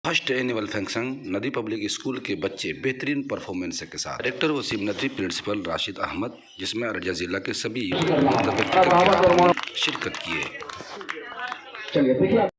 First annual function नदी public school के बच्चे बेहतरीन परफॉर्मेंस के साथ डायरेक्टर वसीम नदवी, प्रिंसिपल राशिद अहमद, जिसमें अररिया जिला के सभी शिरकत किए। चलिए देखिए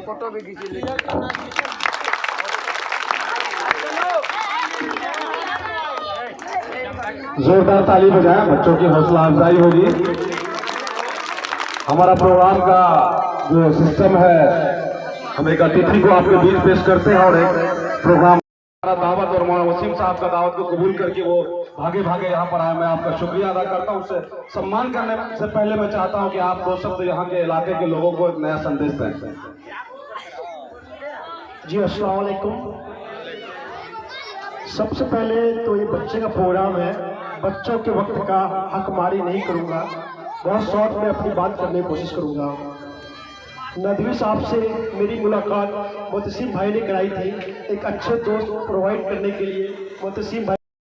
फोटो भी खींची ले। जोरदार ताली बजाएं, बच्चों की हौसला अफजाई होगी। हमारा प्रोग्राम का जो सिस्टम है, हम एक अतिथि को आपके बीच पेश करते हैं और एक प्रोग्राम दावत और मौलाना वसीम साहब का दावत को कबूल करके वो भागे भागे यहाँ पर आए। मैं आपका शुक्रिया अदा करता हूँ। उससे सम्मान करने से पहले मैं चाहता हूँ कि आप दो शब्द यहाँ के इलाके के लोगों को एक नया संदेश दें। जी अस्सलाम वालेकुम। सबसे पहले तो ये बच्चे का प्रोग्राम है, बच्चों के वक्त का हकमारी नहीं करूंगा, बहुत शॉर्ट में अपनी बात करने की कोशिश करूंगा। नदवी साहब से मेरी मुलाकात मुतसिम भाई ने कराई थी, एक अच्छे दोस्त प्रोवाइड करने के लिए। मुतसिम भाई